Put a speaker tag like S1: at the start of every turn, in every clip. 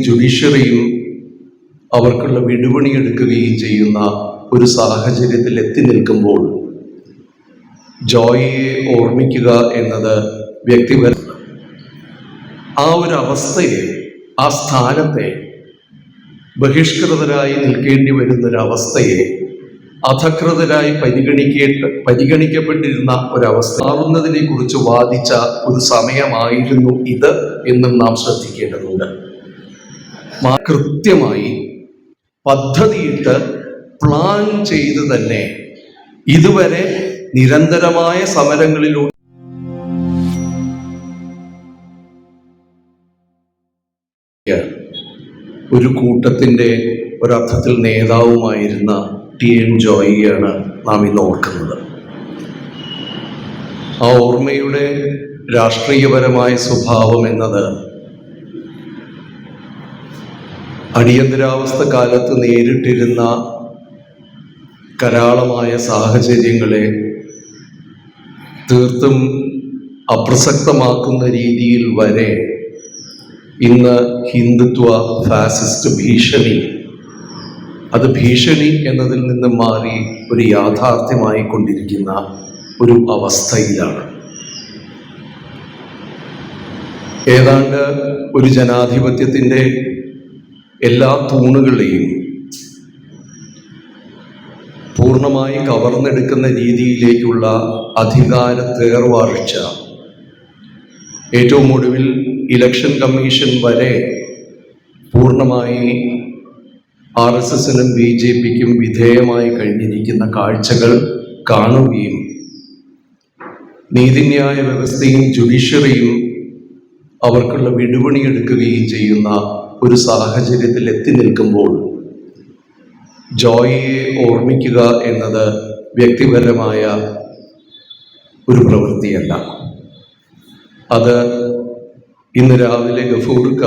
S1: ജുഡീഷ്യറിയും അവർക്കുള്ള വിടുപണിയെടുക്കുകയും ചെയ്യുന്ന ഒരു സാഹചര്യത്തിൽ എത്തി നിൽക്കുമ്പോൾ ജോയിയെ ഓർമ്മിക്കുക എന്നത് വ്യക്തിപര ആ ഒരു അവസ്ഥയെ, ആ സ്ഥാനത്തെ, ബഹിഷ്കൃതരായി നിൽക്കേണ്ടി വരുന്നൊരവസ്ഥയെ അധകൃതരായി പരിഗണിക്കപ്പെട്ടിരുന്ന ഒരവസ്ഥ മാറുന്നതിനെ കുറിച്ച് വാദിച്ച ഒരു സമയമായിരുന്നു ഇത് എന്നും നാം ശ്രദ്ധിക്കേണ്ടതുണ്ട്. കൃത്യമായി പദ്ധതിയിട്ട് പ്ലാൻ ചെയ്ത് തന്നെ ഇതുവരെ നിരന്തരമായ സമരങ്ങളിലൂടെ ഒരു കൂട്ടത്തിൻ്റെ ഒരർത്ഥത്തിൽ നേതാവുമായിരുന്ന ടി.എൻ. ജോയിയാണ് നാം ഇന്ന് ഓർക്കുന്നത്. ആ ഓർമ്മയുടെ രാഷ്ട്രീയപരമായ സ്വഭാവം എന്നത് അടിയന്തരാവസ്ഥ കാലത്ത് നേരിട്ടിരുന്ന കരാളമായ സാഹചര്യങ്ങളെ തീർത്തും അപ്രസക്തമാക്കുന്ന രീതിയിൽ വരെ ഇന്ന് ഹിന്ദുത്വ ഫാസിസ്റ്റ് ഭീഷണി, അത് ഭീഷണി എന്നതിൽ നിന്ന് മാറി ഒരു യാഥാർത്ഥ്യമായി കൊണ്ടിരിക്കുന്ന ഒരു അവസ്ഥയിലാണ്. ഏതാണ്ട് ഒരു ജനാധിപത്യത്തിൻ്റെ എല്ലാ തൂണുകളെയും പൂർണ്ണമായി കവർന്നെടുക്കുന്ന രീതിയിലേക്കുള്ള അധികാര തേർവാഴ്ച, ഏറ്റവും ഒടുവിൽ ഇലക്ഷൻ കമ്മീഷൻ വരെ പൂർണ്ണമായി RSSനും BJPക്കും വിധേയമായി കഴിഞ്ഞിരിക്കുന്ന കാഴ്ചകൾ കാണുകയും നീതിന്യായ വ്യവസ്ഥയും ജുഡീഷ്യറിയും അവർക്കുള്ള വിടുപണിയെടുക്കുകയും ചെയ്യുന്ന ഒരു സാഹചര്യത്തിൽ എത്തി നിൽക്കുമ്പോൾ ജോയിയെ ഓർമ്മിക്കുക എന്നത് വ്യക്തിപരമായ ഒരു പ്രവൃത്തിയല്ല. അത് ഇന്ന് രാവിലെ ഗഫൂർക്ക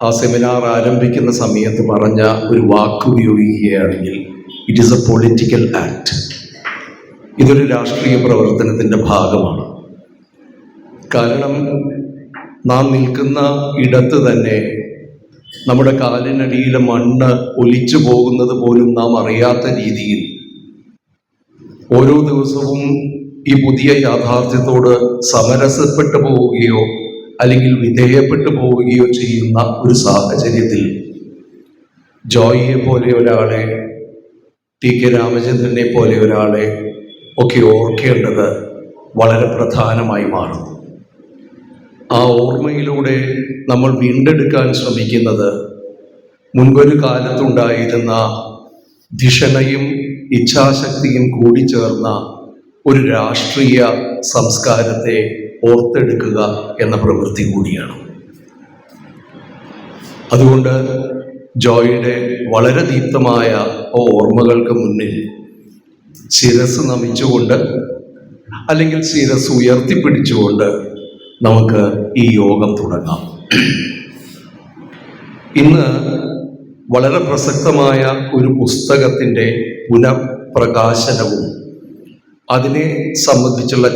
S1: ആ സെമിനാർ ആരംഭിക്കുന്ന സമയത്ത് പറഞ്ഞ ഒരു വാക്ക് ഉപയോഗിക്കുകയാണെങ്കിൽ, it is A political act. ഇതൊരു രാഷ്ട്രീയ പ്രവർത്തനത്തിൻ്റെ ഭാഗമാണ്. കാരണം നാം നിൽക്കുന്ന ഇടത്ത് തന്നെ നമ്മുടെ കാലിനടിയിലെ മണ്ണ് ഒലിച്ചു പോകുന്നത് പോലും നാം അറിയാത്ത രീതിയിൽ ഓരോ ദിവസവും ഈ പുതിയ യാഥാർത്ഥ്യത്തോട് സമരസപ്പെട്ടു പോവുകയോ അല്ലെങ്കിൽ വിധേയപ്പെട്ടു പോവുകയോ ചെയ്യുന്ന ഒരു സാഹചര്യത്തിൽ ജോയിയെ പോലെ ഒരാളെ, ടി.കെ. രാമചന്ദ്രനെ പോലെ ഒരാളെ ഒക്കെ ഓർക്കേണ്ടത് വളരെ പ്രധാനമായി മാറുന്നു. ആ ഓർമ്മയിലൂടെ നമ്മൾ വീണ്ടെടുക്കാൻ ശ്രമിക്കുന്നത് മുൻപൊരു കാലത്തുണ്ടായിരുന്ന ധിഷണയും ഇച്ഛാശക്തിയും കൂടിച്ചേർന്ന ഒരു രാഷ്ട്രീയ സംസ്കാരത്തെ ഓർത്തെടുക്കുക എന്ന പ്രവൃത്തി കൂടിയാണ്. അതുകൊണ്ട് ജോയിയുടെ വളരെ ദീപ്തമായ ഓർമ്മകൾക്ക് മുന്നിൽ ശിരസ് നമിച്ചുകൊണ്ട്, അല്ലെങ്കിൽ ശിരസ് ഉയർത്തിപ്പിടിച്ചുകൊണ്ട് നമുക്ക് ഈ യോഗം തുടങ്ങാം. ഇന്ന് വളരെ പ്രസക്തമായ ഒരു പുസ്തകത്തിൻ്റെ പുനഃപ്രകാശനവും അതിനെ സംബന്ധിച്ചുള്ള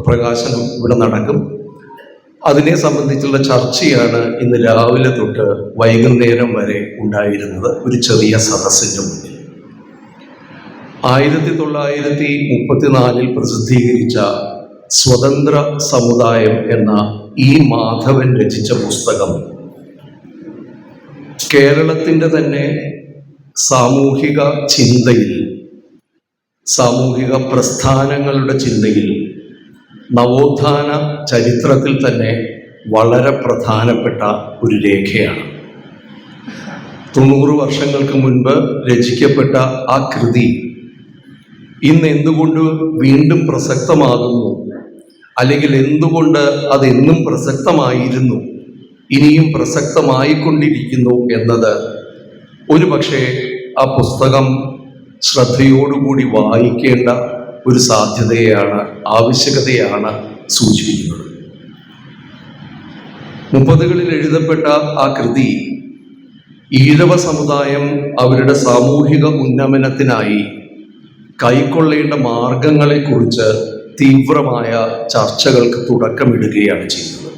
S1: പ്രകാശനം ഇവിടെ നടക്കും. അതിനെ സംബന്ധിച്ചുള്ള ചർച്ചയാണ് ഇന്ന് രാവിലെ തൊട്ട് വൈകുന്നേരം വരെ ഉണ്ടായിരുന്നത് ഒരു ചെറിയ സദസ്സിൻ്റെ മുന്നിൽ. 1934 പ്രസിദ്ധീകരിച്ച സ്വതന്ത്ര സമുദായം എന്ന ഇ. മാധവൻ രചിച്ച പുസ്തകം കേരളത്തിൻ്റെ തന്നെ സാമൂഹിക ചിന്തയിൽ, സാമൂഹിക പ്രസ്ഥാനങ്ങളുടെ ചിന്തയിൽ, നവോത്ഥാന ചരിത്രത്തിൽ തന്നെ വളരെ പ്രധാനപ്പെട്ട ഒരു രേഖയാണ്. 90 വർഷങ്ങൾക്ക് മുൻപ് രചിക്കപ്പെട്ട ആ കൃതി ഇന്ന് എന്തുകൊണ്ട് വീണ്ടും പ്രസക്തമാകുന്നു, അല്ലെങ്കിൽ എന്തുകൊണ്ട് അതെന്നും പ്രസക്തമായിരുന്നു, ഇനിയും പ്രസക്തമായിക്കൊണ്ടിരിക്കുന്നു എന്നത് ഒരു പക്ഷേ ആ പുസ്തകം ശ്രദ്ധയോടുകൂടി വായിക്കേണ്ട ഒരു സാധ്യതയാണ്, ആവശ്യകതയാണ് സൂചിപ്പിക്കുന്നത്. 30കളിൽ എഴുതപ്പെട്ട ആ കൃതി ഈഴവ സമുദായം അവരുടെ സാമൂഹിക ഉന്നമനത്തിനായി കൈക്കൊള്ളേണ്ട മാർഗങ്ങളെക്കുറിച്ച് തീവ്രമായ ചർച്ചകൾക്ക് തുടക്കമിടുകയാണ് ചെയ്യുന്നത്.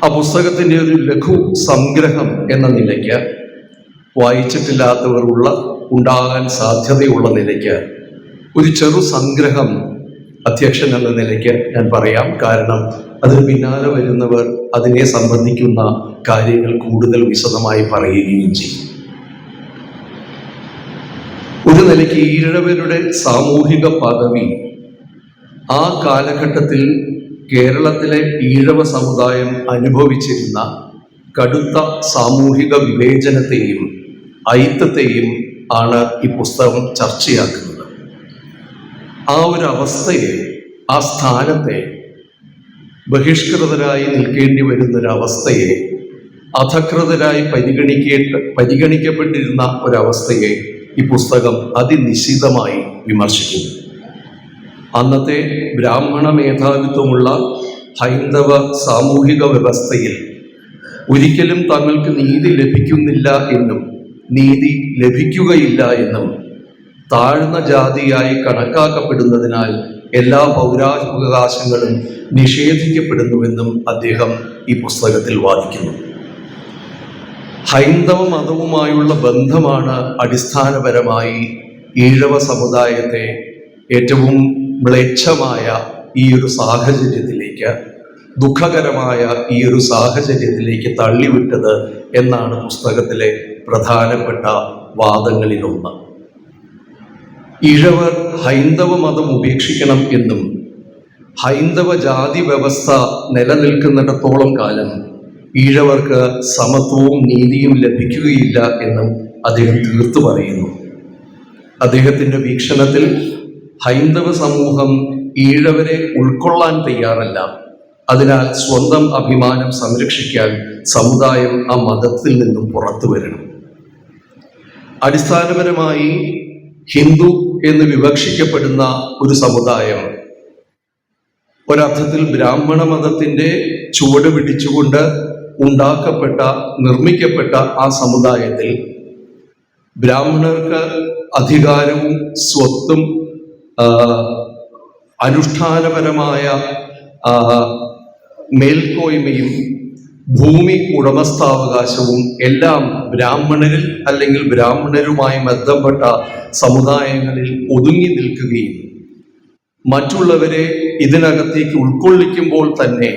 S1: ആ പുസ്തകത്തിൻ്റെ ഒരു ലഘു സംഗ്രഹം എന്ന നിലയ്ക്ക്, വായിച്ചിട്ടില്ലാത്തവർ ഉണ്ടാകാൻ സാധ്യതയുള്ള നിലയ്ക്ക് ഒരു ചെറു സംഗ്രഹം അധ്യക്ഷൻ എന്ന നിലയ്ക്ക് ഞാൻ പറയാം. കാരണം അതിന് പിന്നാലെ വരുന്നവർ അതിനെ സംബന്ധിക്കുന്ന കാര്യങ്ങൾ കൂടുതൽ വിശദമായി പറയുകയും ചെയ്യും. ഒരു നിലയ്ക്ക് ഈഴവരുടെ സാമൂഹിക പദവി ആ കാലഘട്ടത്തിൽ കേരളത്തിലെ ഈഴവ സമുദായം അനുഭവിച്ചിരുന്ന കടുത്ത സാമൂഹിക വിവേചനത്തെയും ഐക്യത്തെയും ആണ് ഈ പുസ്തകം ചർച്ചയാക്കുന്നത്. ആ ഒരു അവസ്ഥയെ, ആ സ്ഥാനത്തെ, ബഹിഷ്കൃതരായി നിൽക്കേണ്ടി വരുന്നൊരവസ്ഥയെ, അധകൃതരായി പരിഗണിക്കപ്പെട്ടിരുന്ന ഒരവസ്ഥയെ ഈ പുസ്തകം അതിനിശിതമായി വിമർശിക്കുന്നു. അന്നത്തെ ബ്രാഹ്മണ മേധാവിത്വമുള്ള ഹൈന്ദവ സാമൂഹിക വ്യവസ്ഥയിൽ ഒരിക്കലും തങ്ങൾക്ക് നീതി ലഭിക്കുന്നില്ല എന്നും നീതി ലഭിക്കുകയില്ല എന്നും താഴ്ന്ന ജാതിയായി കണക്കാക്കപ്പെടുന്നതിനാൽ എല്ലാ പൗരാവകാശങ്ങളും നിഷേധിക്കപ്പെടുന്നുവെന്നും അദ്ദേഹം ഈ പുസ്തകത്തിൽ വാദിക്കുന്നു. ഹൈന്ദവ മതവുമായുള്ള ബന്ധമാണ് അടിസ്ഥാനപരമായി ഈഴവ സമുദായത്തെ ഏറ്റവും മ്ലേച്ഛമായ ഈ ഒരു സാഹചര്യത്തിലേക്ക്, ദുഃഖകരമായ ഈ ഒരു സാഹചര്യത്തിലേക്ക് തള്ളിവിട്ടത് എന്നാണ് പുസ്തകത്തിലെ പ്രധാനപ്പെട്ട വാദങ്ങളിലൊന്ന്. ഈഴവർ ഹൈന്ദവ മതം ഉപേക്ഷിക്കണം എന്നും ഹൈന്ദവ ജാതി വ്യവസ്ഥ നിലനിൽക്കുന്നിടത്തോളം കാലം ഈഴവർക്ക് സമത്വവും നീതിയും ലഭിക്കുകയില്ല എന്നും അദ്ദേഹം തീർത്തു പറയുന്നു. അദ്ദേഹത്തിൻ്റെ വീക്ഷണത്തിൽ ഹൈന്ദവ സമൂഹം ഈഴവരെ ഉൾക്കൊള്ളാൻ തയ്യാറല്ല. അതിനാൽ സ്വന്തം അഭിമാനം സംരക്ഷിക്കാൻ സമുദായം ആ മതത്തിൽ നിന്നും പുറത്തു വരണം. അടിസ്ഥാനപരമായി ഹിന്ദു എന്ന് വിവക്ഷിക്കപ്പെടുന്ന ഒരു സമുദായം ഒരർത്ഥത്തിൽ ബ്രാഹ്മണ മതത്തിൻ്റെ ചുവട് പിടിച്ചുകൊണ്ട് നിർമ്മിക്കപ്പെട്ട ആ സമുദായത്തിൽ ബ്രാഹ്മണർക്ക് അധികാരവും സ്വത്തും അനുഷ്ഠാനപരമായ മേൽക്കോയ്മയും ഭൂമി ഉടമസ്ഥാവകാശവും എല്ലാം ബ്രാഹ്മണരിൽ അല്ലെങ്കിൽ ബ്രാഹ്മണരുമായി ബന്ധപ്പെട്ട സമുദായങ്ങളിൽ ഒതുങ്ങി നിൽക്കുകയും മറ്റുള്ളവരെ ഇതിനകത്തേക്ക് ഉൾക്കൊള്ളിക്കുമ്പോൾ തന്നെ,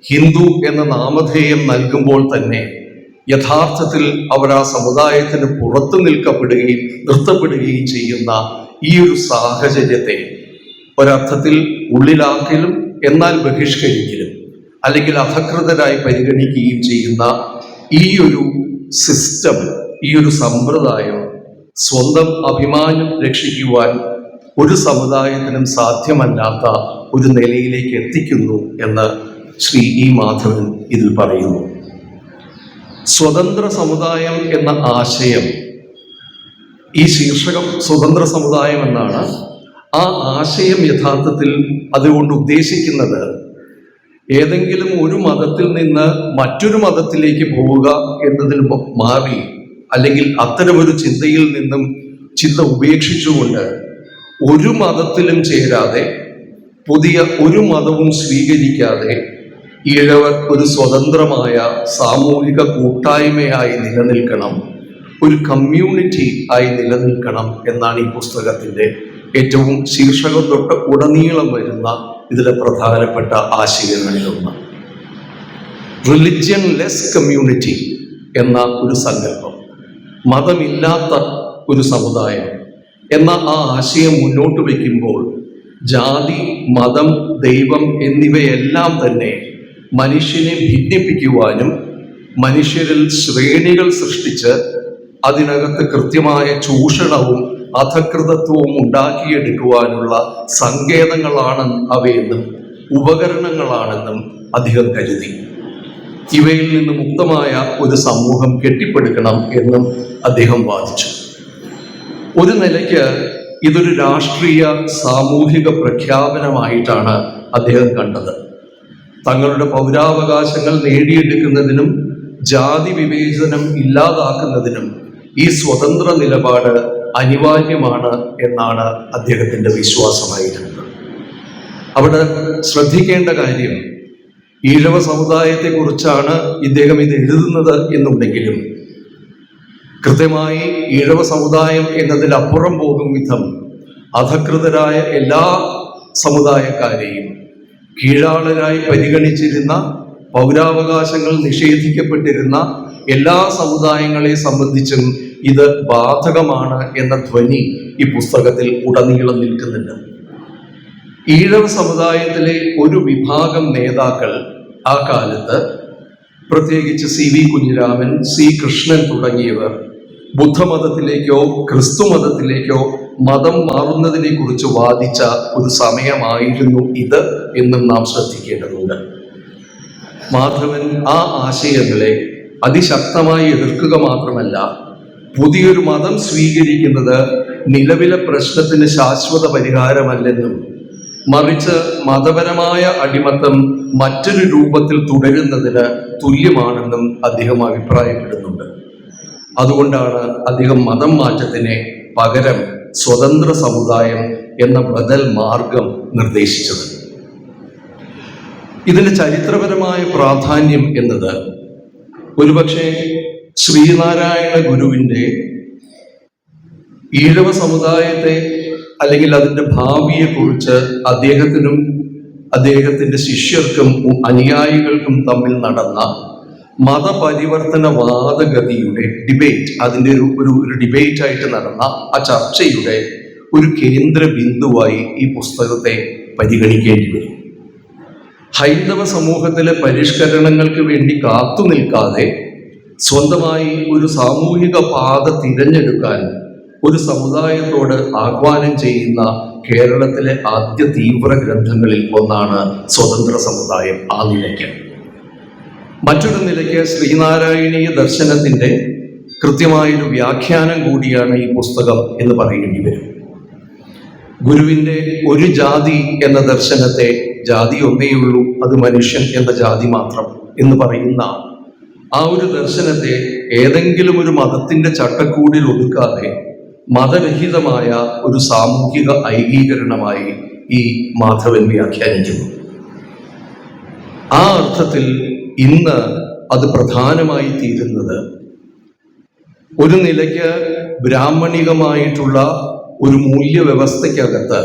S1: ഹിന്ദു എന്ന നാമധേയം നൽകുമ്പോൾ തന്നെ യഥാർത്ഥത്തിൽ അവർ ആ സമുദായത്തിന് പുറത്തു നിർത്തപ്പെടുകയും ചെയ്യുന്ന ഈ ഒരു സാഹചര്യത്തെ ഒരർത്ഥത്തിൽ ഉള്ളിലാക്കലും എന്നാൽ ബഹിഷ്കരിക്കലും അല്ലെങ്കിൽ അധകൃതരായി പരിഗണിക്കുകയും ചെയ്യുന്ന ഈ ഒരു സിസ്റ്റം, ഈ ഒരു സമ്പ്രദായം സ്വന്തം അഭിമാനം രക്ഷിക്കുവാൻ ഒരു സമുദായത്തിനും സാധ്യമല്ലാത്ത ഒരു നിലയിലേക്ക് എത്തിക്കുന്നു എന്ന് ശ്രീ ഇ മാധവൻ ഇതിൽ പറയുന്നു. സ്വതന്ത്ര സമുദായം എന്ന ആശയം, ഈ ശീർഷകം സ്വതന്ത്ര സമുദായം എന്നാണ്. ആ ആശയം യഥാർത്ഥത്തിൽ അതുകൊണ്ട് ഉദ്ദേശിക്കുന്നത് ഏതെങ്കിലും ഒരു മതത്തിൽ നിന്ന് മറ്റൊരു മതത്തിലേക്ക് പോവുക എന്നതിൽ മാറി, അല്ലെങ്കിൽ അത്തരമൊരു ചിന്തയിൽ നിന്നും ചിന്ത ഉപേക്ഷിച്ചുകൊണ്ട് ഒരു മതത്തിലും ചേരാതെ, പുതിയ ഒരു മതവും സ്വീകരിക്കാതെ ഈഴവർ ഒരു സ്വതന്ത്രമായ സാമൂഹിക കൂട്ടായ്മയായി നിലനിൽക്കണം, ഒരു കമ്മ്യൂണിറ്റി ആയി നിലനിൽക്കണം എന്നാണ് ഈ പുസ്തകത്തിൻ്റെ ഏറ്റവും ശീർഷകം തൊട്ട് ഉടനീളം വരുന്ന ഇതിലെ പ്രധാനപ്പെട്ട ആശയങ്ങളിലൊന്ന്. റിലിജിയൻ ലെസ് കമ്മ്യൂണിറ്റി എന്ന ഒരു സങ്കല്പം, മതമില്ലാത്ത ഒരു സമുദായം എന്ന ആ ആശയം മുന്നോട്ട് വയ്ക്കുമ്പോൾ ജാതി, മതം, ദൈവം എന്നിവയെല്ലാം തന്നെ മനുഷ്യനെ ഭിന്നിപ്പിക്കുവാനും മനുഷ്യരിൽ ശ്രേണികൾ സൃഷ്ടിച്ച് അതിനകത്ത് കൃത്യമായ ചൂഷണവും അധകൃതത്വവും ഉണ്ടാക്കിയെടുക്കുവാനുള്ള സങ്കേതങ്ങളാണ് അവയെന്നും ഉപകരണങ്ങളാണെന്നും അദ്ദേഹം കരുതി. ഇവയിൽ നിന്ന് മുക്തമായ ഒരു സമൂഹം കെട്ടിപ്പടുക്കണം എന്നും അദ്ദേഹം വാദിച്ചു. ഒരു നിലയ്ക്ക് ഇതൊരു രാഷ്ട്രീയ സാമൂഹിക പ്രഖ്യാപനമായിട്ടാണ് അദ്ദേഹം കണ്ടത്. തങ്ങളുടെ പൗരാവകാശങ്ങൾ നേടിയെടുക്കുന്നതിനും ജാതി വിവേചനം ഇല്ലാതാക്കുന്നതിനും ഈ സ്വതന്ത്ര നിലപാട് അനിവാര്യമാണ് എന്നാണ് അദ്ദേഹത്തിൻ്റെ വിശ്വാസമായിരുന്നത്. അവിടെ ശ്രദ്ധിക്കേണ്ട കാര്യം, ഈഴവ സമുദായത്തെക്കുറിച്ചാണ് ഇദ്ദേഹം ഇത് എഴുതുന്നത് എന്നുണ്ടെങ്കിലും കൃത്യമായി ഈഴവ സമുദായം എന്നതിലപ്പുറം പോകും വിധം അധകൃതരായ എല്ലാ സമുദായക്കാരെയും കീഴാളരായി പരിഗണിച്ചിരുന്ന, പൗരാവകാശങ്ങൾ നിഷേധിക്കപ്പെട്ടിരുന്ന എല്ലാ സമുദായങ്ങളെ സംബന്ധിച്ചും ഇത് ബാധകമാണ് എന്ന ധ്വനി ഈ പുസ്തകത്തിൽ ഉടനീളം നിൽക്കുന്നുണ്ട്. ഈഴവ സമുദായത്തിലെ ഒരു വിഭാഗം നേതാക്കൾ ആ കാലത്ത്, പ്രത്യേകിച്ച് CV കുഞ്ഞിരാമൻ, C കൃഷ്ണൻ തുടങ്ങിയവർ ബുദ്ധമതത്തിലേക്കോ ക്രിസ്തു മതത്തിലേക്കോ മതം മാറുന്നതിനെ കുറിച്ച് വാദിച്ച ഒരു സമയമായിരുന്നു ഇത് എന്നും നാം ശ്രദ്ധിക്കേണ്ടതുണ്ട്. മാധവൻ ആ ആശയങ്ങളെ അതിശക്തമായി എതിർക്കുക മാത്രമല്ല, പുതിയൊരു മതം സ്വീകരിക്കുന്നത് നിലവിലെ പ്രശ്നത്തിന് ശാശ്വത പരിഹാരമല്ലെന്നും മറിച്ച് മതപരമായ അടിമത്തം മറ്റൊരു രൂപത്തിൽ തുടരുന്നതിന് തുല്യമാണെന്നും അദ്ദേഹം അഭിപ്രായപ്പെടുന്നുണ്ട്. അതുകൊണ്ടാണ് അദ്ദേഹം മതം മാറ്റത്തിന് പകരം സ്വതന്ത്ര സമുദായം എന്ന ബദൽ മാർഗം നിർദ്ദേശിച്ചത്. ഇതിന്റെ ചരിത്രപരമായ പ്രാധാന്യം എന്നത് ഒരുപക്ഷെ ശ്രീനാരായണ ഗുരുവിൻ്റെ ഈഴവ സമുദായത്തെ അല്ലെങ്കിൽ അതിൻ്റെ ഭാവിയെക്കുറിച്ച് അദ്ദേഹത്തിനും അദ്ദേഹത്തിൻ്റെ ശിഷ്യർക്കും അനുയായികൾക്കും തമ്മിൽ നടന്ന മതപരിവർത്തന വാദഗതിയുടെ ഡിബേറ്റ്, അതിൻ്റെ ഒരു ഡിബേറ്റ് ആയിട്ട് നടന്ന ആ ചർച്ചയുടെ ഒരു കേന്ദ്ര ബിന്ദുവായി ഈ പുസ്തകത്തെ പരിഗണിക്കേണ്ടി വരും. ഹൈന്ദവ സമൂഹത്തിലെ പരിഷ്കരണങ്ങൾക്ക് വേണ്ടി കാത്തു നിൽക്കാതെ സ്വന്തമായി ഒരു സാമൂഹിക പാത തിരഞ്ഞെടുക്കാൻ ഒരു സമുദായത്തോട് ആഹ്വാനം ചെയ്യുന്ന കേരളത്തിലെ ആദ്യ തീവ്ര ഗ്രന്ഥങ്ങളിൽ ഒന്നാണ് സ്വതന്ത്ര സമുദായം. ആ നിലയ്ക്ക് മറ്റൊരു നിലയ്ക്ക് ശ്രീനാരായണീയ ദർശനത്തിന്റെ കൃത്യമായൊരു വ്യാഖ്യാനം കൂടിയാണ് ഈ പുസ്തകം എന്ന് പറയേണ്ടി വരും. ഗുരുവിൻ്റെ ഒരു ജാതി എന്ന ദർശനത്തെ, ജാതി ഒന്നേയുള്ളൂ, അത് മനുഷ്യൻ എന്ന ജാതി മാത്രം എന്ന് പറയുന്ന ആ ഒരു ദർശനത്തെ ഏതെങ്കിലും ഒരു മതത്തിന്റെ ചട്ടക്കൂടിൽ ഒതുക്കാതെ മതരഹിതമായ ഒരു സാമൂഹിക ഐകീകരണമായി ഈ മാധവൻ വ്യാഖ്യാനിക്കുന്നു. ആ അർത്ഥത്തിൽ ഇന്ന് അത് പ്രധാനമായി തീരുന്നത് ഒരു നിലയ്ക്ക് ബ്രാഹ്മണികമായിട്ടുള്ള ഒരു മൂല്യവ്യവസ്ഥയ്ക്കകത്ത്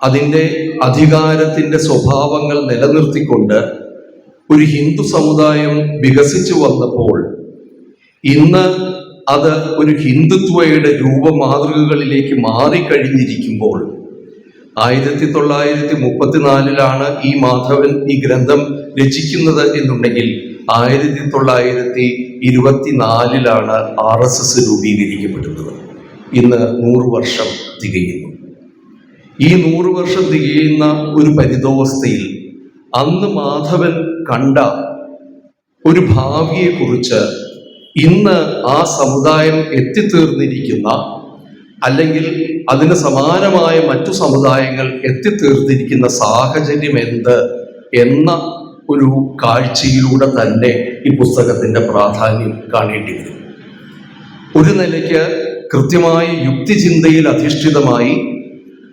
S1: അതിൻ്റെ അധികാരത്തിൻ്റെ സ്വഭാവങ്ങൾ നിലനിർത്തിക്കൊണ്ട് ഒരു ഹിന്ദു സമുദായം വികസിച്ചു വന്നപ്പോൾ ഇന്ന് അത് ഒരു ഹിന്ദുത്വയുടെ രൂപമാതൃകകളിലേക്ക് മാറിക്കഴിഞ്ഞിരിക്കുമ്പോൾ 1934 ഈ മാധവൻ ഈ ഗ്രന്ഥം രചിക്കുന്നത് എന്നുണ്ടെങ്കിൽ 1924 RSS രൂപീകരിക്കപ്പെടുന്നത്. ഇന്ന് 100 വർഷം തികയുന്നു. ഈ 100 വർഷം തികയുന്ന ഒരു പരിതോവസ്ഥയിൽ അന്ന് മാധവൻ കണ്ട ഒരു ഭാവിയെക്കുറിച്ച് ഇന്ന് ആ സമുദായം എത്തിത്തീർന്നിരിക്കുന്ന, അല്ലെങ്കിൽ അതിന് സമാനമായ മറ്റു സമുദായങ്ങൾ എത്തിത്തീർന്നിരിക്കുന്ന സാഹചര്യം എന്ത് എന്ന ഒരു കാഴ്ചയിലൂടെ തന്നെ ഈ പുസ്തകത്തിന്റെ പ്രാധാന്യം കാണേണ്ടി വരും. ഒരു നിലയ്ക്ക് കൃത്യമായ യുക്തിചിന്തയിൽ അധിഷ്ഠിതമായി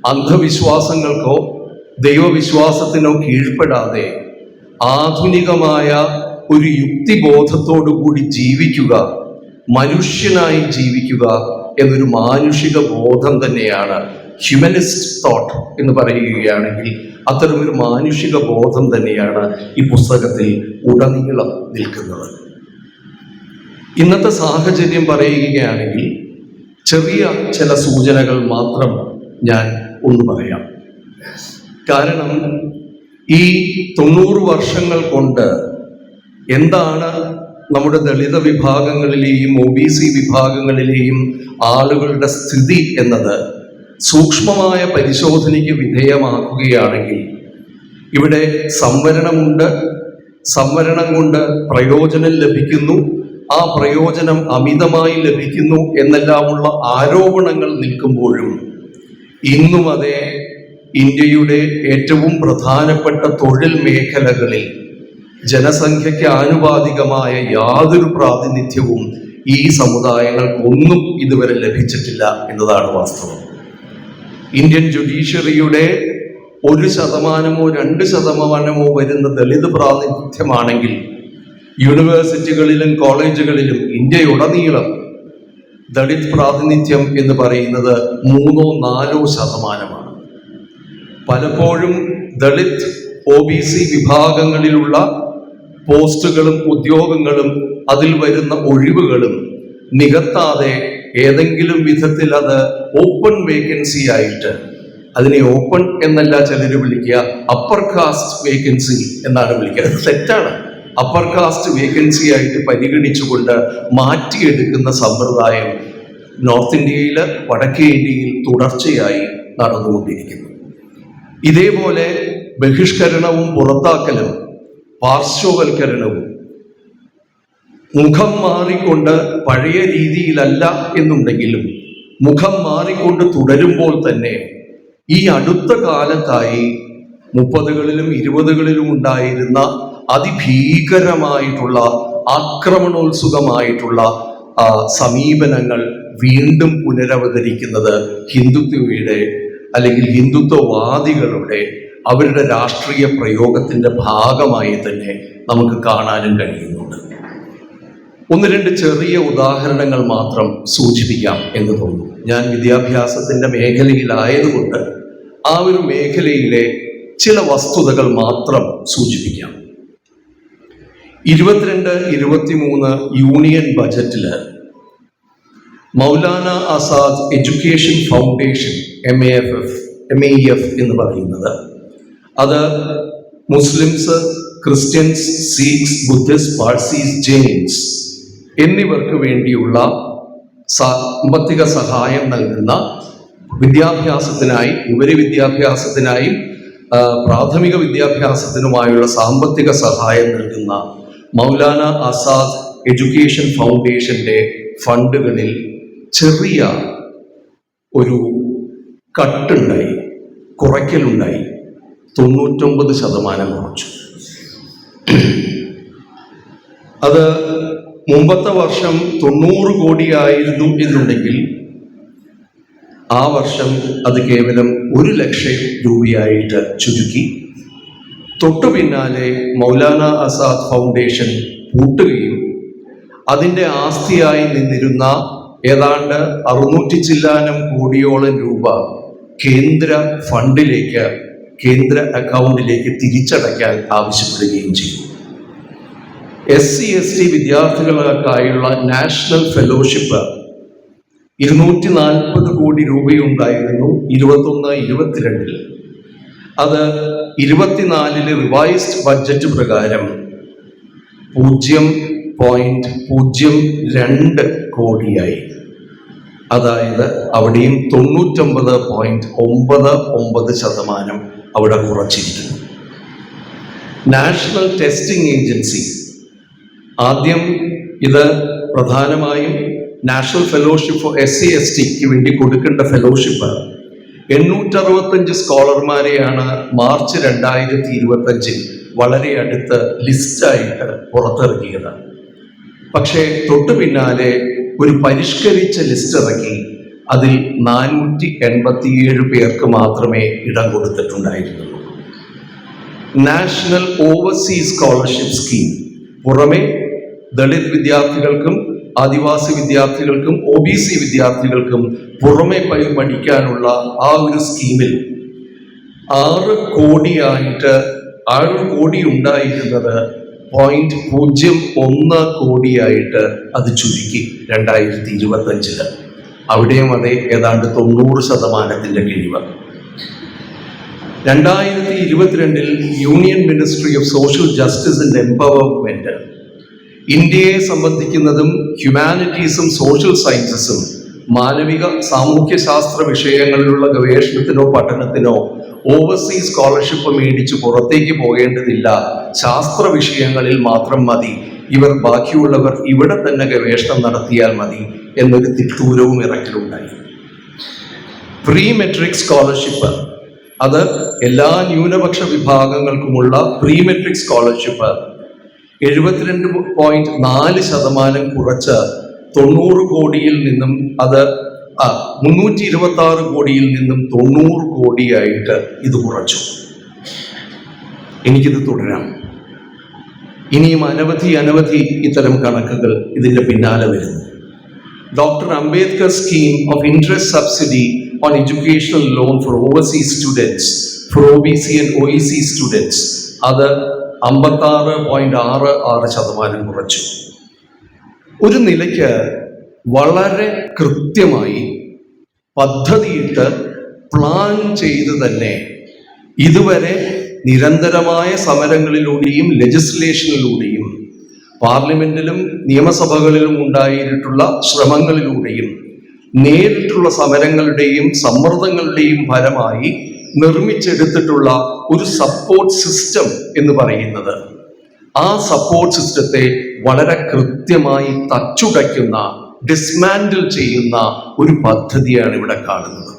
S1: അന്ധവിശ്വാസങ്ങൾക്കോ ദൈവവിശ്വാസത്തിനോ കീഴ്പ്പെടാതെ ആധുനികമായ ഒരു യുക്തിബോധത്തോടു കൂടി ജീവിക്കുക, മനുഷ്യനായി ജീവിക്കുക എന്നൊരു മാനുഷിക ബോധം തന്നെയാണ് ഹ്യൂമനിസ്റ്റ് തോട്ട് എന്ന് പറയുകയാണെങ്കിൽ അത്തരമൊരു മാനുഷിക ബോധം തന്നെയാണ് ഈ പുസ്തകത്തിൽ ഉടനീളം നിൽക്കുന്നത്. ഇന്നത്തെ സാഹചര്യം പറയുകയാണെങ്കിൽ ചെറിയ ചില സൂചനകൾ മാത്രം ഞാൻ ഒന്ന് പറയാം. കാരണം ഈ 90 വർഷങ്ങൾ കൊണ്ട് എന്താണ് നമ്മുടെ ദളിത വിഭാഗങ്ങളിലെയും OBC വിഭാഗങ്ങളിലെയും ആളുകളുടെ സ്ഥിതി എന്നത് സൂക്ഷ്മമായ പരിശോധനയ്ക്ക് വിധേയമാക്കുകയാണെങ്കിൽ ഇവിടെ സംവരണമുണ്ട്, സംവരണം കൊണ്ട് പ്രയോജനം ലഭിക്കുന്നു, ആ പ്രയോജനം അമിതമായി ലഭിക്കുന്നു എന്നെല്ലാമുള്ള ആരോപണങ്ങൾ നിൽക്കുമ്പോഴും ഇന്നും അതേ ഇന്ത്യയുടെ ഏറ്റവും പ്രധാനപ്പെട്ട തൊഴിൽ മേഖലകളിൽ ജനസംഖ്യയ്ക്ക് ആനുപാതികമായ യാതൊരു പ്രാതിനിധ്യവും ഈ സമുദായങ്ങൾക്കൊന്നും ഇതുവരെ ലഭിച്ചിട്ടില്ല എന്നതാണ് വാസ്തവം. ഇന്ത്യൻ ജുഡീഷ്യറിയുടെ 1% 2% വരുന്ന ദളിത് പ്രാതിനിധ്യമാണെങ്കിൽ യൂണിവേഴ്സിറ്റികളിലും കോളേജുകളിലും ഇന്ത്യയുടനീളം ദളിത് പ്രാതിനിധ്യം എന്ന് പറയുന്നത് 3-4% പലപ്പോഴും ദളിത് OBC വിഭാഗങ്ങളിലുള്ള പോസ്റ്റുകളും ഉദ്യോഗങ്ങളും അതിൽ വരുന്ന ഒഴിവുകളും നികത്താതെ ഏതെങ്കിലും വിധത്തിൽ അത് ഓപ്പൺ വേക്കൻസി ആയിട്ട്, അതിനെ ഓപ്പൺ എന്നല്ല ചിലർ വിളിക്കുക, അപ്പർ കാസ്റ്റ് വേക്കൻസി എന്നാണ് വിളിക്കുക. അത് തെറ്റാണ്. അപ്പർ കാസ്റ്റ് വേക്കൻസി ആയിട്ട് പരിഗണിച്ചുകൊണ്ട് മാറ്റിയെടുക്കുന്ന സമ്പ്രദായം നോർത്ത് ഇന്ത്യയിൽ, വടക്കേ ഇന്ത്യയിൽ തുടർച്ചയായി നടന്നുകൊണ്ടിരിക്കുന്നു. ഇതേപോലെ ബഹിഷ്കരണവും പുറത്താക്കലും പാർശ്വവൽക്കരണവും മുഖം മാറിക്കൊണ്ട് പഴയ രീതിയിലല്ല എന്നുണ്ടെങ്കിലും മുഖം മാറിക്കൊണ്ട് തുടരുമ്പോൾ തന്നെ ഈ അടുത്ത കാലത്തായി 30കളിലും 20കളിലും ഉണ്ടായിരുന്ന അതിഭീകരമായിട്ടുള്ള ആക്രമണോത്സുകമായിട്ടുള്ള സമീപനങ്ങൾ വീണ്ടും പുനരവതരിക്കുന്നത് ഹിന്ദുത്വയുടെ അല്ലെങ്കിൽ ഹിന്ദുത്വവാദികളുടെ അവരുടെ രാഷ്ട്രീയ പ്രയോഗത്തിന്റെ ഭാഗമായി തന്നെ നമുക്ക് കാണാനും കഴിയുന്നുണ്ട്. 1-2 ചെറിയ ഉദാഹരണങ്ങൾ മാത്രം സൂചിപ്പിക്കാം എന്ന് തോന്നുന്നു. ഞാൻ വിദ്യാഭ്യാസത്തിന്റെ മേഖലയിലായതുകൊണ്ട് ആ ഒരു മേഖലയിലെ ചില വസ്തുതകൾ മാത്രം സൂചിപ്പിക്കാം. 22-23 യൂണിയൻ ബജറ്റില് Maulana Azad education foundation MEF എന്ന് പറയുന്നത്, അത് Muslims, Christians, Sikhs, Buddhist, Parsees, Jains എന്നിവർക്ക് വേണ്ടിയുള്ള സാമ്പത്തിക സഹായം നൽകുന്ന വിദ്യാഭ്യാസത്തിനായി, ഉപരിവിദ്യാഭ്യാസത്തിനായും പ്രാഥമിക വിദ്യാഭ്യാസത്തിനുമായുള്ള സാമ്പത്തിക സഹായം നൽകുന്ന മൗലാന ആസാദ് എഡ്യൂക്കേഷൻ ഫൗണ്ടേഷന്റെ ഫണ്ടുകളിൽ ചെറിയ ഒരു കട്ടുണ്ടായി, കുറയ്ക്കലുണ്ടായി. 99% കുറച്ചു. അത് മുമ്പത്തെ വർഷം 90 കോടിയായിരുന്നു എന്നുണ്ടെങ്കിൽ ആ വർഷം അത് കേവലം 1 ലക്ഷം രൂപയായിട്ട് ചുരുക്കി. തൊട്ടു പിന്നാലെ മൗലാന ആസാദ് ഫൗണ്ടേഷൻ പൂട്ടുകയും അതിൻ്റെ ആസ്തിയായി നിന്നിരുന്ന ഏതാണ്ട് 600 ചില്ലാനം കോടിയോളം രൂപ കേന്ദ്ര ഫണ്ടിലേക്ക്, കേന്ദ്ര അക്കൗണ്ടിലേക്ക് തിരിച്ചടയ്ക്കാൻ ആവശ്യപ്പെടുകയും ചെയ്തു. SC/ST വിദ്യാർത്ഥികൾക്കായുള്ള നാഷണൽ ഫെലോഷിപ്പ് 240 കോടി രൂപയുണ്ടായിരുന്നു 21-22. അത് 24 റിവൈസ്ഡ് ബഡ്ജറ്റ് പ്രകാരം 0.02 കോടിയായി. അതായത് അവിടെയും 99.99% അവിടെ കുറച്ചിരിക്കുന്നു. നാഷണൽ ടെസ്റ്റിംഗ് ഏജൻസി ആദ്യം ഇത് പ്രധാനമായും നാഷണൽ ഫെലോഷിപ്പ് ഫോർ SC/STക്ക് വേണ്ടി കൊടുക്കേണ്ട ഫെലോഷിപ്പ് 865 സ്കോളർമാരെയാണ് മാർച്ച് 2025 വളരെ അടുത്ത് ലിസ്റ്റായിട്ട് പുറത്തിറക്കിയത്. പക്ഷേ തൊട്ടു പിന്നാലെ ഒരു പരിഷ്കരിച്ച ലിസ്റ്റ് ഇറക്കി. അതിൽ 487 പേർക്ക് മാത്രമേ ഇടം കൊടുത്തിട്ടുണ്ടായിരുന്നുള്ളൂ. നാഷണൽ ഓവർസീസ് സ്കോളർഷിപ്പ് സ്കീം പുറമെ ദളിത് വിദ്യാർത്ഥികൾക്കും ആദിവാസി വിദ്യാർത്ഥികൾക്കും OBC വിദ്യാർത്ഥികൾക്കും പുറമെ പഠിക്കാനുള്ള ആ ഒരു സ്കീമിൽ 6 കോടി ഉണ്ടായിരുന്നത് 0.01 കോടിയായിട്ട് അത് ചുരുക്കി 2025. അവിടെയും അതേ ഏതാണ്ട് 90% കിഴിവ്. 2022 union ministry of social justice and empowerment ഇന്ത്യയെ സംബന്ധിക്കുന്നതും ഹ്യൂമാനിറ്റീസും സോഷ്യൽ സയൻസസും മാനവിക സാമൂഹ്യ ശാസ്ത്ര വിഷയങ്ങളിലുള്ള ഗവേഷണത്തിനോ പഠനത്തിനോ ഓവർസീസ് സ്കോളർഷിപ്പ് മേടിച്ച് പുറത്തേക്ക് പോകേണ്ടതില്ല, ശാസ്ത്ര വിഷയങ്ങളിൽ മാത്രം മതി, ബാക്കിയുള്ളവർ ഇവിടെ തന്നെ ഗവേഷണം നടത്തിയാൽ മതി എന്നൊരു തിട്ടൂരവും ഇറക്കലുണ്ടായി. പ്രീ മെട്രിക് സ്കോളർഷിപ്പ്, അത് എല്ലാ ന്യൂനപക്ഷ വിഭാഗങ്ങൾക്കുമുള്ള പ്രീ മെട്രിക് സ്കോളർഷിപ്പ് 72.4% കുറച്ച് 90 കോടിയിൽ നിന്നും അത് 326 കോടിയിൽ നിന്നും 90 കോടിയായിട്ട് ഇത് കുറച്ചു. എനിക്കിത് തുടരാം. ഇനിയും അനവധി ഇത്തരം കണക്കുകൾ ഇതിന്റെ പിന്നാലെ വരുന്നു. Doctor Ambedkar scheme of interest subsidy on educational loan for overseas students, for OBC and OEC students, അത് 56.66% കുറച്ചു. ഒരു നിലയ്ക്ക് വളരെ കൃത്യമായി പദ്ധതിയിട്ട് പ്ലാൻ ചെയ്ത് തന്നെ ഇതുവരെ നിരന്തരമായ സമരങ്ങളിലൂടെയും ലെജിസ്ലേഷനിലൂടെയും പാർലമെന്റിലും നിയമസഭകളിലും ഉണ്ടായിട്ടുള്ള ശ്രമങ്ങളിലൂടെയും നേരിട്ടുള്ള സമരങ്ങളുടെയും സമ്മർദ്ദങ്ങളുടെയും ഫലമായി നിർമ്മിച്ചെടുത്തിട്ടുള്ള ഒരു സപ്പോർട്ട് സിസ്റ്റം എന്ന് പറയുന്നത്, ആ സപ്പോർട്ട് സിസ്റ്റത്തെ വളരെ കൃത്യമായി തച്ചുടയ്ക്കുന്ന, ഡിസ്മാൻഡിൽ ചെയ്യുന്ന ഒരു പദ്ധതിയാണ് ഇവിടെ കാണുന്നത്.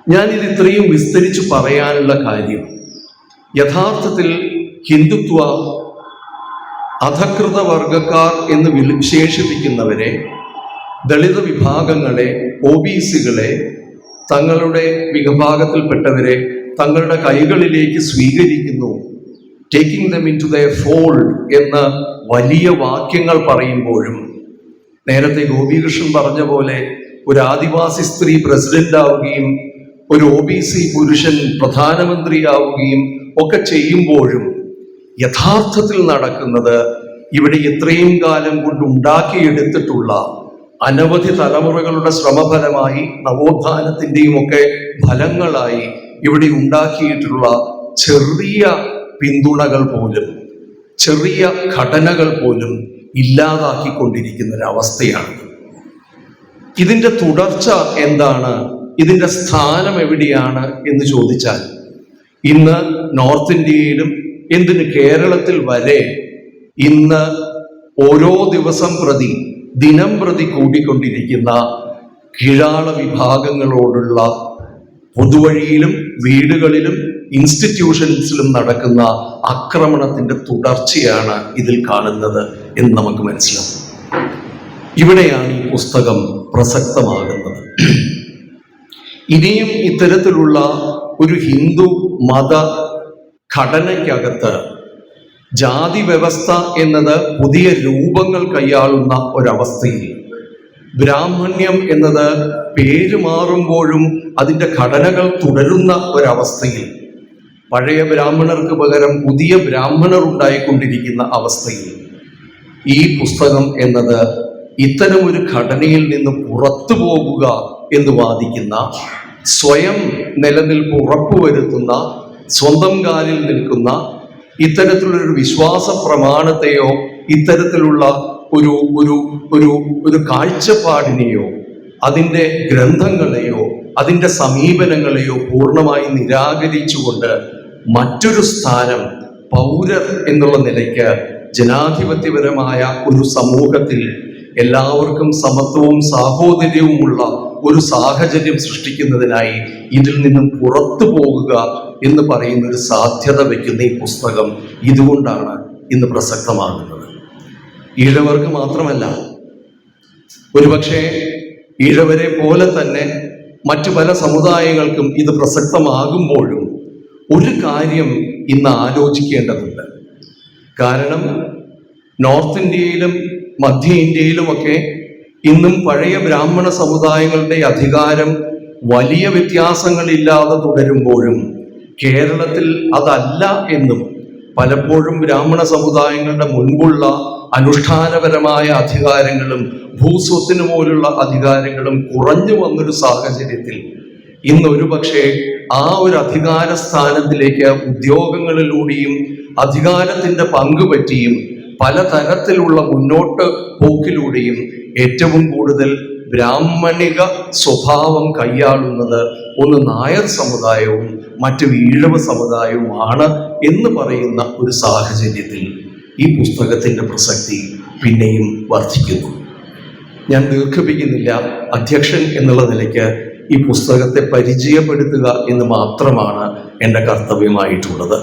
S1: ഞാനിത് ഇത്രയും വിസ്തരിച്ച് പറയാനുള്ള കാര്യം, യഥാർത്ഥത്തിൽ ഹിന്ദുത്വ അധകൃത വർഗക്കാർ എന്ന് വിശേഷിപ്പിക്കുന്നവരെ, ദളിത് വിഭാഗങ്ങളെ, OBCകളെ, തങ്ങളുടെ വിഭാഗത്തിൽപ്പെട്ടവരെ തങ്ങളുടെ കൈകളിലേക്ക് സ്വീകരിക്കുന്നു, taking them into the fold എന്ന് വലിയ വാക്യങ്ങൾ പറയുമ്പോഴും, നേരത്തെ ഗോപികൃഷ്ണൻ പറഞ്ഞ പോലെ ഒരു ആദിവാസി സ്ത്രീ പ്രസിഡന്റ് ആവുകയും ഒരു OBC പുരുഷൻ പ്രധാനമന്ത്രിയാവുകയും ഒക്കെ ചെയ്യുമ്പോഴും യഥാർത്ഥത്തിൽ നടക്കുന്നത് ഇവിടെ ഇത്രയും കാലം കൊണ്ട് ഉണ്ടാക്കിയെടുത്തിട്ടുള്ള അനവധി തലമുറകളുടെ ശ്രമഫലമായി, നവോത്ഥാനത്തിൻ്റെയും ഒക്കെ ഫലങ്ങളായി ഇവിടെ ഉണ്ടാക്കിയിട്ടുള്ള ചെറിയ പിന്തുണകൾ പോലും, ചെറിയ ഘടനകൾ പോലും ഇല്ലാതാക്കിക്കൊണ്ടിരിക്കുന്ന ഒരവസ്ഥയാണ്. ഇതിൻ്റെ തുടർച്ച എന്താണ്, ഇതിൻ്റെ സ്ഥാനം എവിടെയാണ് എന്ന് ചോദിച്ചാൽ, ഇന്ന് നോർത്ത് ഇന്ത്യയിലും എന്തിന് കേരളത്തിൽ വരെ ഇന്ന് ഓരോ ദിവസം പ്രതി, ദിനം പ്രതി കൂടിക്കൊണ്ടിരിക്കുന്ന കീഴാള വിഭാഗങ്ങളോടുള്ള പൊതുവഴിയിലും വീടുകളിലും ഇൻസ്റ്റിറ്റ്യൂഷൻസിലും നടക്കുന്ന ആക്രമണത്തിന്റെ തുടർച്ചയാണ് ഇതിൽ കാണുന്നത് എന്ന് നമുക്ക് മനസ്സിലാവും. ഇവിടെയാണ് ഈ പുസ്തകം പ്രസക്തമാകുന്നത്. ഇനിയും ഇത്തരത്തിലുള്ള ഒരു ഹിന്ദു മത ഘടനയ്ക്കകത്ത് ജാതി വ്യവസ്ഥ എന്നത് പുതിയ രൂപങ്ങൾ കൈയാളുന്ന ഒരവസ്ഥയിൽ, ബ്രാഹ്മണ്യം എന്നത് പേര് മാറുമ്പോഴും അതിൻ്റെ ഘടനകൾ തുടരുന്ന ഒരവസ്ഥയിൽ, പഴയ ബ്രാഹ്മണർക്ക് പകരം പുതിയ ബ്രാഹ്മണർ ഉണ്ടായിക്കൊണ്ടിരിക്കുന്ന അവസ്ഥയിൽ, ഈ പുസ്തകം എന്നത് ഇത്തരമൊരു ഘടനയിൽ നിന്ന് പുറത്തു പോകുക എന്ന് വാദിക്കുന്ന, സ്വയം നിലനിൽപ്പ് ഉറപ്പുവരുത്തുന്ന, സ്വന്തം കാലിൽ നിൽക്കുന്ന ഇത്തരത്തിലുള്ളൊരു വിശ്വാസ പ്രമാണത്തെയോ ഇത്തരത്തിലുള്ള ഒരു ഒരു ഒരു ഒരു കാഴ്ചപ്പാടിനെയോ അതിൻ്റെ ഗ്രന്ഥങ്ങളെയോ അതിൻ്റെ സമീപനങ്ങളെയോ പൂർണ്ണമായി നിരാകരിച്ചുകൊണ്ട് മറ്റൊരു സ്ഥാനം പൗരർ എന്നുള്ള നിലയ്ക്ക് ജനാധിപത്യപരമായ ഒരു സമൂഹത്തിൽ എല്ലാവർക്കും സമത്വവും സാഹോദര്യവുമുള്ള ഒരു സാഹചര്യം സൃഷ്ടിക്കുന്നതിനായി ഇതിൽ നിന്നും പുറത്തു പോകുക എന്ന് പറയുന്ന ഒരു സാധ്യത വയ്ക്കുന്ന ഈ പുസ്തകം ഇതുകൊണ്ടാണ് ഇന്ന് പ്രസക്തമാകുന്നത്. ഈഴവർക്ക് മാത്രമല്ല, ഒരുപക്ഷെ ഈഴവരെ പോലെ തന്നെ മറ്റു പല സമുദായങ്ങൾക്കും ഇത് പ്രസക്തമാകുമ്പോഴും ഒരു കാര്യം ഇന്ന് ആലോചിക്കേണ്ടതുണ്ട്. കാരണം നോർത്ത് ഇന്ത്യയിലും മധ്യ ഇന്ത്യയിലുമൊക്കെ ഇന്നും പഴയ ബ്രാഹ്മണ സമുദായങ്ങളുടെ അധികാരം വലിയ വ്യത്യാസങ്ങളില്ലാതെ തുടരുമ്പോഴും കേരളത്തിൽ അതല്ല എന്നും, പലപ്പോഴും ബ്രാഹ്മണ സമുദായങ്ങളുടെ മുൻപുള്ള അനുഷ്ഠാനപരമായ അധികാരങ്ങളും ഭൂസ്വത്തിന് പോലുള്ള അധികാരങ്ങളും കുറഞ്ഞു വന്നൊരു സാഹചര്യത്തിൽ ഇന്ന് ഒരുപക്ഷെ ആ ഒരു അധികാര സ്ഥാനത്തിലേക്ക് ഉദ്യോഗങ്ങളിലൂടെയും അധികാരത്തിന്റെ പങ്കുപറ്റിയും പലതരത്തിലുള്ള മുന്നോട്ട് പോക്കിലൂടെയും ഏറ്റവും കൂടുതൽ ബ്രാഹ്മണിക സ്വഭാവം കൈയാളുന്നത് ഒന്ന് നായർ സമുദായവും മറ്റു ഈഴവ സമുദായവുമാണ് എന്ന് പറയുന്ന ഒരു സാഹചര്യത്തിൽ ഈ പുസ്തകത്തിന്റെ പ്രസക്തി പിന്നെയും വർദ്ധിക്കുന്നു. ഞാൻ ദീർഘിപ്പിക്കുന്നില്ല. അധ്യക്ഷൻ എന്നുള്ള നിലയ്ക്ക് ഈ പുസ്തകത്തെ പരിചയപ്പെടുത്തുക എന്ന് മാത്രമാണ് എൻ്റെ കർത്തവ്യമായിട്ടുള്ളത്.